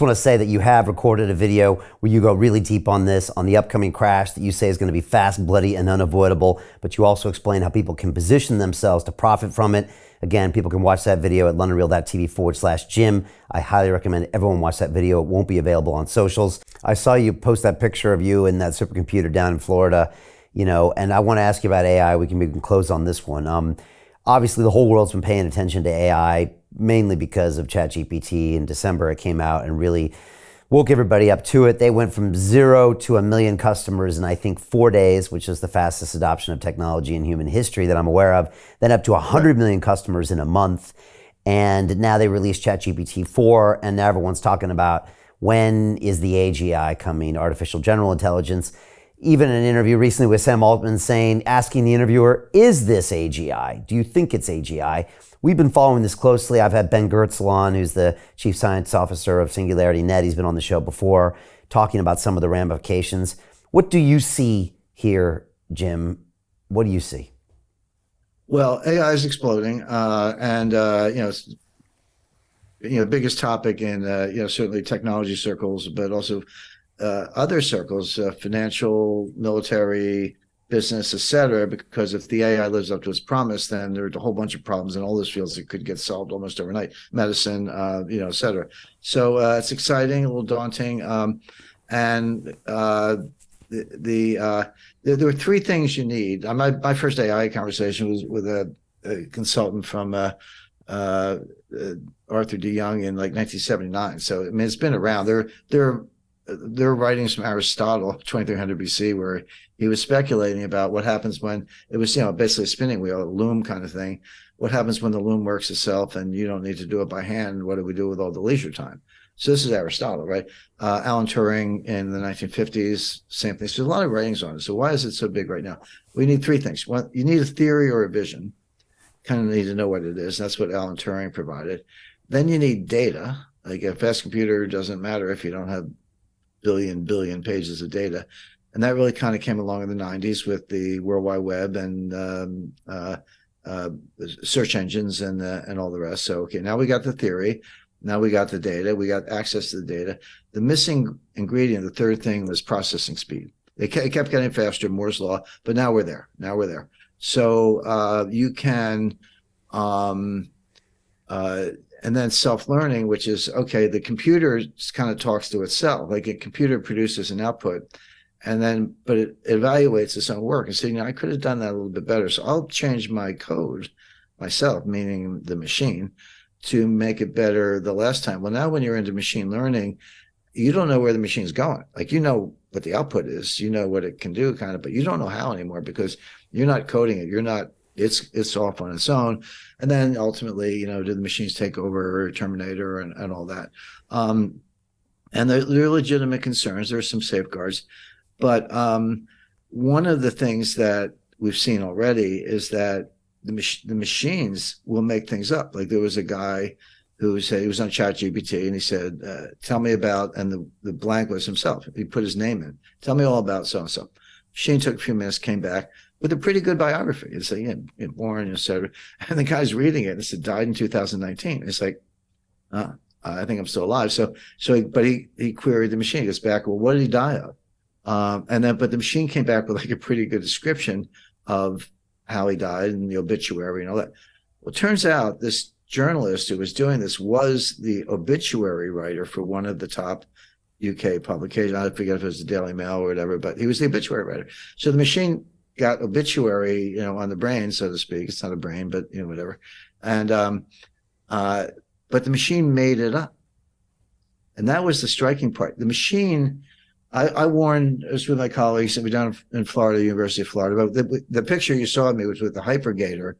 just want to say that you have recorded a video where you go really deep on this, on the upcoming crash that you say is going to be fast, bloody, and unavoidable. But you also explain how people can position themselves to profit from it. Again, people can watch that video at londonreal.tv/Jim. I highly recommend everyone watch that video. It won't be available on socials. I saw you post that picture of you in that supercomputer down in Florida, and I want to ask you about AI. We can close on this one. Obviously, the whole world's been paying attention to AI, mainly because of ChatGPT. In December, it came out and really woke everybody up to it. They went from 0 to 1 million customers in, I think, 4 days, which is the fastest adoption of technology in human history that I'm aware of. Then up to 100 million customers in a month. And now they released ChatGPT 4, and now everyone's talking about when is the AGI coming, artificial general intelligence. Even an interview recently with Sam Altman asking the interviewer, is this AGI? Do you think it's AGI? We've been following this closely. I've had Ben Goertzel on, who's the Chief Science Officer of SingularityNet. He's been on the show before, talking about some of the ramifications. What do you see here, Jim? What do you see? Well, AI is exploding, it's, biggest topic in certainly technology circles, but also other circles, financial, military, business, et cetera, because if the AI lives up to its promise, then there's a whole bunch of problems in all those fields that could get solved almost overnight, medicine, et cetera. So it's exciting, a little daunting. There were three things you need. My first AI conversation was with a consultant from Arthur D. Young in like 1979. So, I mean, it's been around. They're writing from Aristotle, 2300 BC, where he was speculating about what happens when it was, basically a spinning wheel, a loom kind of thing. What happens when the loom works itself and you don't need to do it by hand? What do we do with all the leisure time? So this is Aristotle, right? Alan Turing in the 1950s, same thing. So there's a lot of writings on it. So why is it so big right now? We need three things. One, you need a theory or a vision. Kind of need to know what it is. That's what Alan Turing provided. Then you need data. Like a fast computer doesn't matter if you don't have billion pages of data. And that really kind of came along in the 90s with the World Wide Web and search engines and all the rest. So, okay, now we got the theory. Now we got the data. We got access to the data. The missing ingredient, the third thing, was processing speed. It kept getting faster, Moore's Law, but now we're there. So you can, and then self-learning, which is, okay, the computer kind of talks to itself. Like a computer produces an output, but it evaluates its own work and says, I could have done that a little bit better. So I'll change my code myself, meaning the machine, to make it better the last time. Well, now when you're into machine learning, you don't know where the machine's going. Like, you know what the output is, you know what it can do kind of, but you don't know how anymore because you're not coding it. It's off on its own. And then ultimately, do the machines take over Terminator and all that? And there are legitimate concerns. There are some safeguards. But one of the things that we've seen already is that the machines will make things up. Like there was a guy who said, he was on ChatGPT, and he said, tell me about, and the blank was himself. He put his name in. Tell me all about so-and-so. Machine took a few minutes, came back with a pretty good biography. It's like, born, et cetera. And the guy's reading it, and it said, died in 2019. It's like, I think I'm still alive. But he queried the machine. He goes back, well, what did he die of? But the machine came back with like a pretty good description of how he died and the obituary and all that. Well, it turns out this journalist who was doing this was the obituary writer for one of the top UK publications. I forget if it was the Daily Mail or whatever, but he was the obituary writer. So the machine got obituary, on the brain, so to speak. It's not a brain, but whatever. And but the machine made it up, and that was the striking part. The machine. I warned, I was with my colleagues, and we're down in Florida, University of Florida. But the picture you saw of me was with the Hypergator.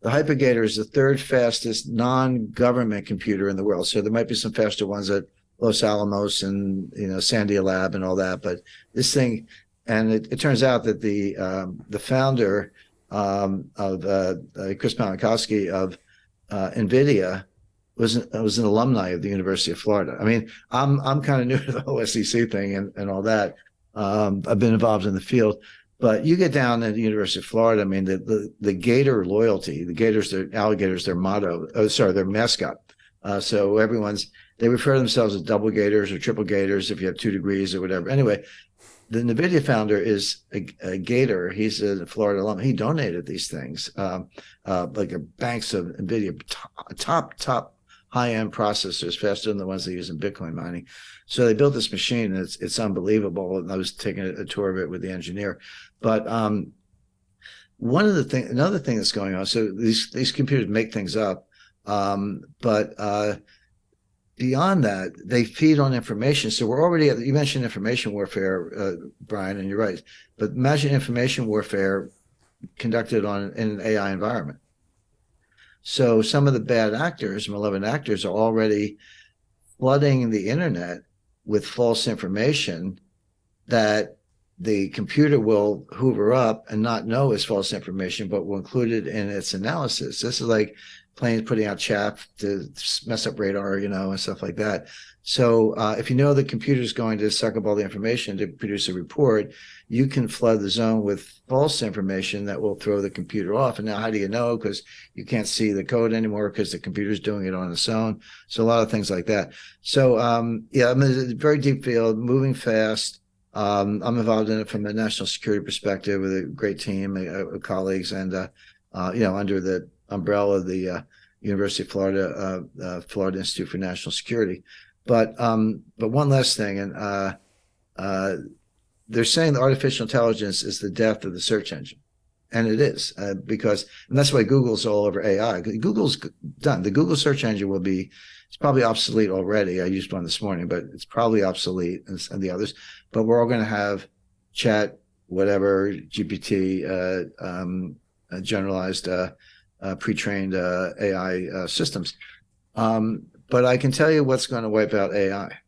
The Hypergator is the third fastest non-government computer in the world. So there might be some faster ones at Los Alamos and Sandia Lab and all that. But this thing, and it turns out that the founder of Chris Malinowski of NVIDIA was an alumni of the University of Florida. I mean, I'm kind of new to the whole SEC thing and all that. I've been involved in the field, but you get down at the University of Florida. I mean, the Gator loyalty, the Gators, their alligators, their motto. Oh, sorry, their mascot. So They refer to themselves as double gators or triple gators if you have 2 degrees or whatever. Anyway, the NVIDIA founder is a gator. He's a Florida alum. He donated these things, like banks of NVIDIA, top high-end processors, faster than the ones they use in Bitcoin mining. So they built this machine, and it's unbelievable. And I was taking a tour of it with the engineer. But another thing that's going on. So these computers make things up, but beyond that, they feed on information. So we're already you mentioned information warfare, Brian, and you're right. But imagine information warfare conducted in an AI environment. So some of the bad actors, malevolent actors, are already flooding the internet with false information that the computer will hoover up and not know is false information, but will include it in its analysis. This is like planes putting out chaff to mess up radar, and stuff like that. So if you know the computer is going to suck up all the information to produce a report, you can flood the zone with false information that will throw the computer off. And now how do you know? Because you can't see the code anymore because the computer's doing it on its own. So a lot of things like that. So yeah, I mean, it's a very deep field, moving fast. I'm involved in it from a national security perspective with a great team of colleagues, and under the umbrella of the University of Florida, Florida Institute for National Security. But one last thing, and they're saying that artificial intelligence is the death of the search engine, and it is and that's why Google's all over AI. Google's done. The Google search engine it's probably obsolete already. I used one this morning, but it's probably obsolete, and the others. But we're all going to have chat, whatever, GPT, generalized, pre-trained AI systems. But I can tell you what's going to wipe out AI,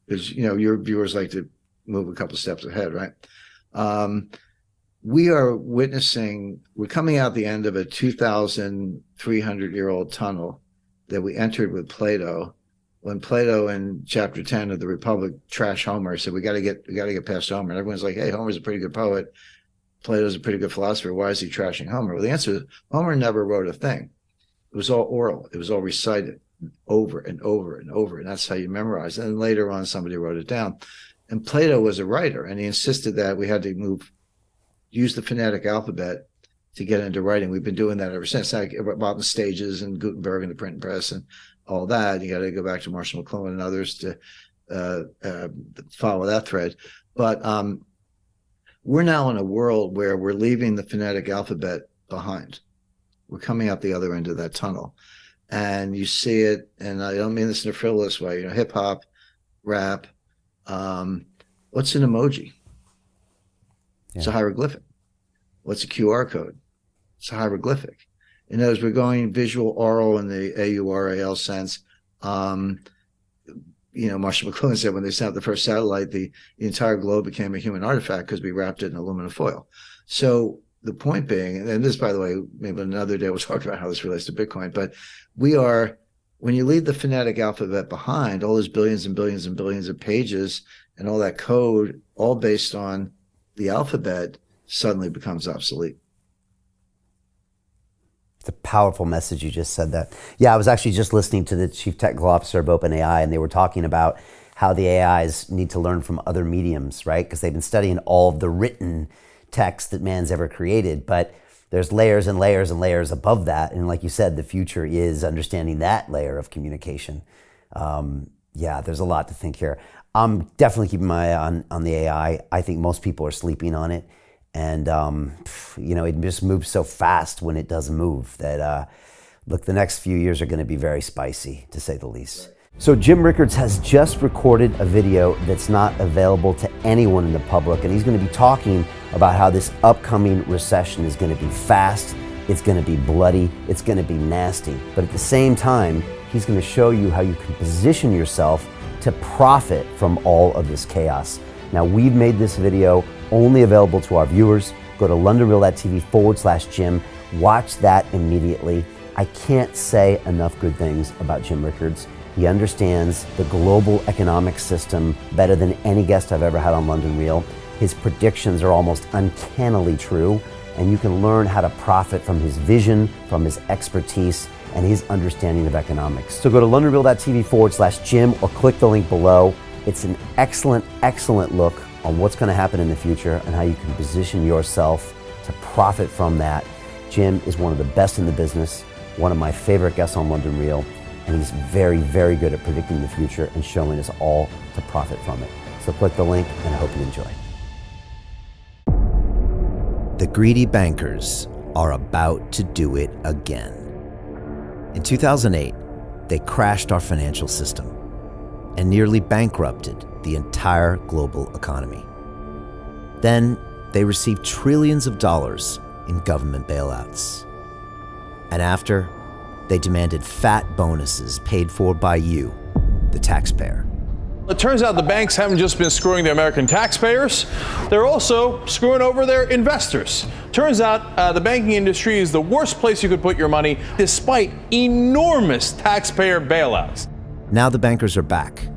because your viewers like to move a couple steps ahead, right? We're coming out the end of a 2,300-year-old tunnel that we entered with Plato, when Plato in chapter 10 of the Republic trashed Homer, said we got to get past Homer. And everyone's like, hey, Homer's a pretty good poet. Plato's a pretty good philosopher. Why is he trashing Homer? Well, the answer is Homer never wrote a thing. It was all oral. It was all recited over and over and over. And that's how you memorize it. And later on, somebody wrote it down. And Plato was a writer, and he insisted that we had to use the phonetic alphabet to get into writing. We've been doing that ever since. Like about the stages and Gutenberg and the printing press and all that. You got to go back to Marshall McLuhan and others to follow that thread. But we're now in a world where we're leaving the phonetic alphabet behind. We're coming out the other end of that tunnel. And you see it, and I don't mean this in a frivolous way, hip hop, rap. What's an emoji? Yeah. It's a hieroglyphic. What's a QR code? It's a hieroglyphic. In other words, we're going visual, oral in the AURAL sense. Marshall McLuhan said when they sent out the first satellite, the entire globe became a human artifact because we wrapped it in aluminum foil. So the point being, and this, by the way, maybe another day we'll talk about how this relates to Bitcoin, but when you leave the phonetic alphabet behind, all those billions and billions and billions of pages and all that code, all based on the alphabet, suddenly becomes obsolete. It's a powerful message. You just said that. Yeah, I was actually just listening to the chief technical officer of OpenAI, and they were talking about how the AIs need to learn from other mediums, right? Because they've been studying all of the written text that man's ever created, but there's layers and layers and layers above that. And like you said, the future is understanding that layer of communication. Yeah, there's a lot to think here. I'm definitely keeping my eye on the AI. I think most people are sleeping on it. And, it just moves so fast when it does move that, look, the next few years are going to be very spicy, to say the least. So Jim Rickards has just recorded a video that's not available to anyone in the public, and he's going to be talking about how this upcoming recession is going to be fast, it's going to be bloody, it's going to be nasty. But at the same time, he's going to show you how you can position yourself to profit from all of this chaos. Now, we've made this video only available to our viewers. Go to londonreal.tv/Jim. Watch that immediately. I can't say enough good things about Jim Rickards. He understands the global economic system better than any guest I've ever had on London Real. His predictions are almost uncannily true, and you can learn how to profit from his vision, from his expertise, and his understanding of economics. So go to londonreal.tv/Jim or click the link below. It's an excellent, excellent look on what's going to happen in the future and how you can position yourself to profit from that. Jim is one of the best in the business, one of my favorite guests on London Real, and he's very, very good at predicting the future and showing us all to profit from it. So click the link, and I hope you enjoy. The greedy bankers are about to do it again. In 2008, they crashed our financial system and nearly bankrupted the entire global economy. Then they received trillions of dollars in government bailouts. And after, they demanded fat bonuses paid for by you, the taxpayer. It turns out the banks haven't just been screwing the American taxpayers, they're also screwing over their investors. Turns out the banking industry is the worst place you could put your money, despite enormous taxpayer bailouts. Now the bankers are back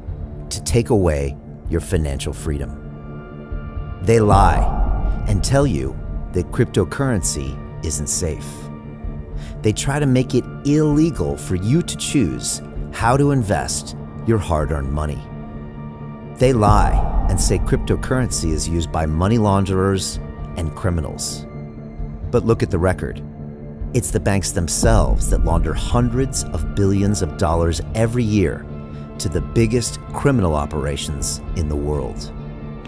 to take away your financial freedom. They lie and tell you that cryptocurrency isn't safe. They try to make it illegal for you to choose how to invest your hard-earned money. They lie and say cryptocurrency is used by money launderers and criminals. But look at the record. It's the banks themselves that launder hundreds of billions of dollars every year to the biggest criminal operations in the world.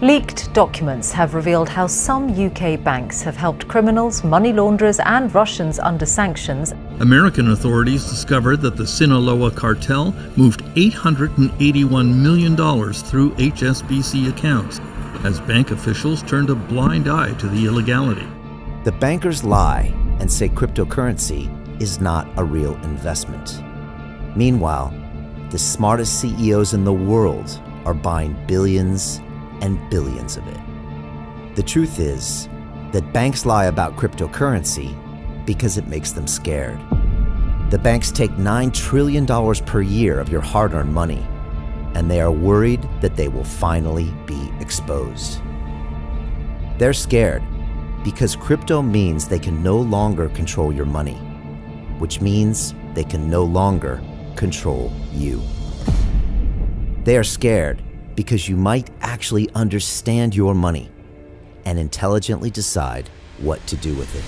Leaked documents have revealed how some UK banks have helped criminals, money launderers and Russians under sanctions. American authorities discovered that the Sinaloa cartel moved $881 million through HSBC accounts as bank officials turned a blind eye to the illegality. The bankers lie and say cryptocurrency is not a real investment. Meanwhile, the smartest CEOs in the world are buying billions and billions of it. The truth is that banks lie about cryptocurrency because it makes them scared. The banks take $9 trillion per year of your hard-earned money, and they are worried that they will finally be exposed. They're scared because crypto means they can no longer control your money, which means they can no longer control you. They are scared because you might actually understand your money and intelligently decide what to do with it.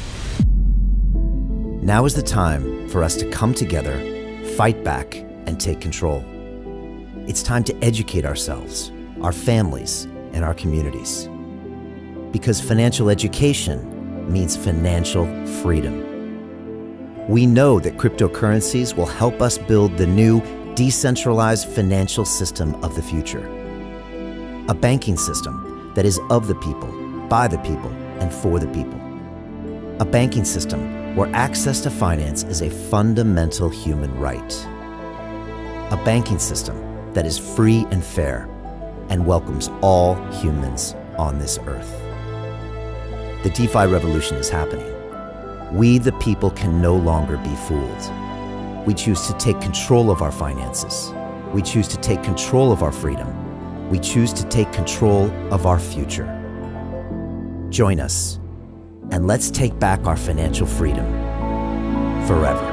Now is the time for us to come together, fight back, and take control. It's time to educate ourselves, our families, and our communities. Because financial education means financial freedom. We know that cryptocurrencies will help us build the new decentralized financial system of the future. A banking system that is of the people, by the people, and for the people. A banking system where access to finance is a fundamental human right. A banking system that is free and fair and welcomes all humans on this earth. The DeFi revolution is happening. We, the people, can no longer be fooled. We choose to take control of our finances. We choose to take control of our freedom. We choose to take control of our future. Join us, and let's take back our financial freedom forever.